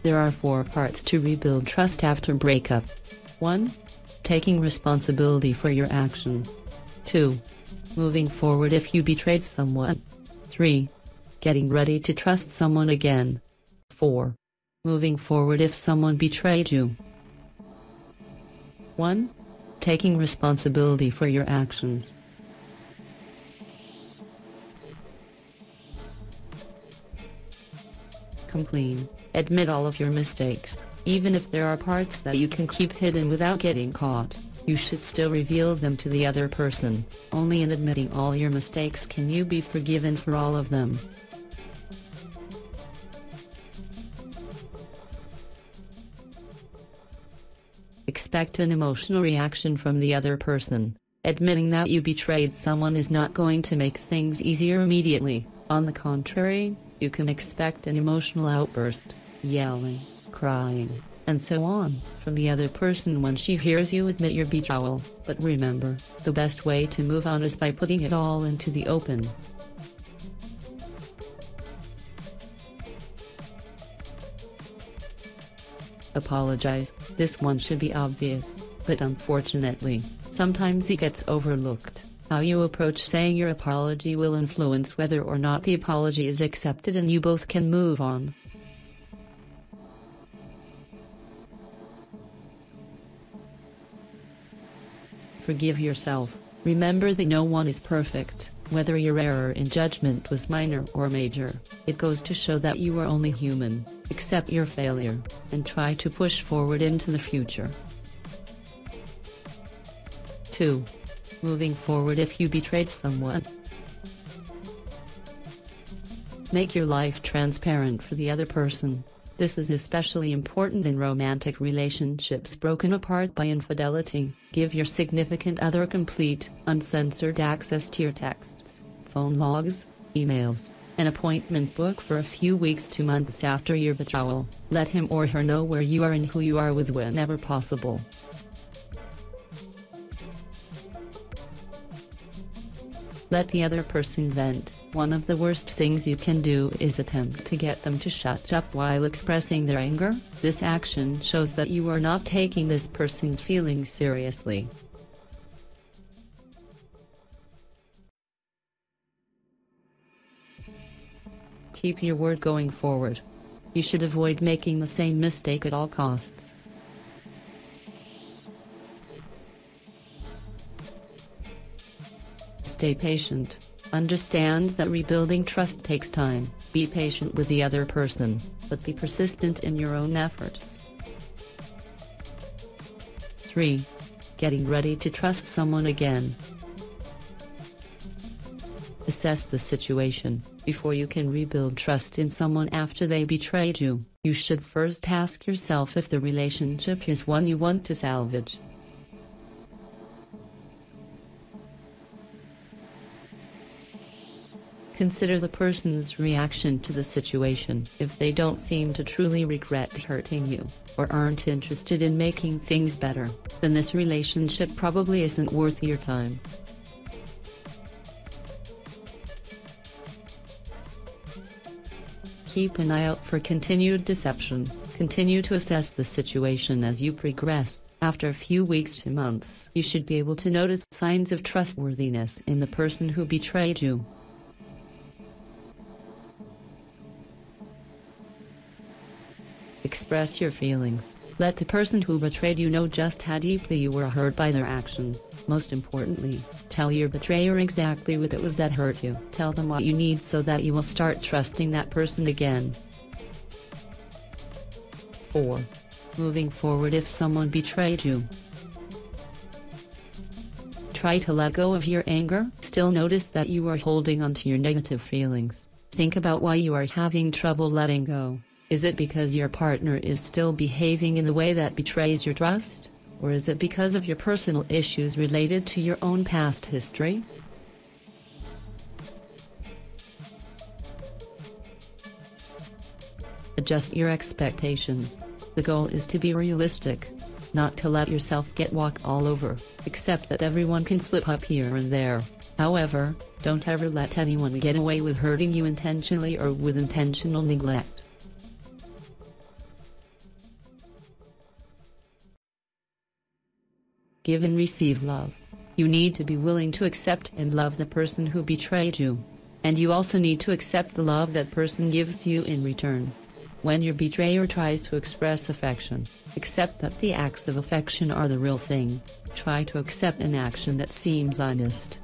There are 4 parts to rebuild trust after breakup. 1. Taking responsibility for your actions. 2. Moving forward if you betrayed someone. 3. Getting ready to trust someone again. 4. Moving forward if someone betrayed you. 1. Taking responsibility for your actions. Come clean. Admit all of your mistakes. Even if there are parts that you can keep hidden without getting caught, you should still reveal them to the other person. Only in admitting all your mistakes can you be forgiven for all of them. Expect an emotional reaction from the other person. Admitting that you betrayed someone is not going to make things easier immediately. On the contrary, you can expect an emotional outburst, yelling, crying, and so on, from the other person when she hears you admit your betrayal. But remember, the best way to move on is by putting it all into the open. Apologize. This one should be obvious, but unfortunately, sometimes it gets overlooked. How you approach saying your apology will influence whether or not the apology is accepted and you both can move on. Forgive yourself. Remember that no one is perfect, whether your error in judgment was minor or major. It goes to show that you are only human. Accept your failure, and try to push forward into the future. 2. Moving forward if you betrayed someone. Make your life transparent for the other person. This is especially important in romantic relationships broken apart by infidelity. Give your significant other complete, uncensored access to your texts, phone logs, emails, an appointment book for a few weeks to months after your betrayal. Let him or her know where you are and who you are with whenever possible. Let the other person vent. One of the worst things you can do is attempt to get them to shut up while expressing their anger. This action shows that you are not taking this person's feelings seriously. Keep your word going forward. You should avoid making the same mistake at all costs. Stay patient. Understand that rebuilding trust takes time. Be patient with the other person, but be persistent in your own efforts. 3. Getting ready to trust someone again. Assess the situation. Before you can rebuild trust in someone after they betrayed you, you should first ask yourself if the relationship is one you want to salvage. Consider the person's reaction to the situation. If they don't seem to truly regret hurting you, or aren't interested in making things better, then this relationship probably isn't worth your time. Keep an eye out for continued deception. Continue to assess the situation as you progress. After a few weeks to months, you should be able to notice signs of trustworthiness in the person who betrayed you. Express your feelings. Let the person who betrayed you know just how deeply you were hurt by their actions. Most importantly, tell your betrayer exactly what it was that hurt you. Tell them what you need so that you will start trusting that person again. 4. Moving forward if someone betrayed you. Try to let go of your anger. Still notice that you are holding on to your negative feelings. Think about why you are having trouble letting go. Is it because your partner is still behaving in a way that betrays your trust? Or is it because of your personal issues related to your own past history? Adjust your expectations. The goal is to be realistic, not to let yourself get walked all over. Accept that everyone can slip up here and there. However, don't ever let anyone get away with hurting you intentionally or with intentional neglect. Give and receive love. You need to be willing to accept and love the person who betrayed you. And you also need to accept the love that person gives you in return. When your betrayer tries to express affection, accept that the acts of affection are the real thing. Try to accept an action that seems honest.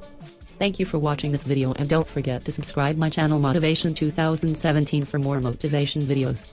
Thank you for watching this video, and don't forget to subscribe my channel Motivation 2017 for more motivation videos.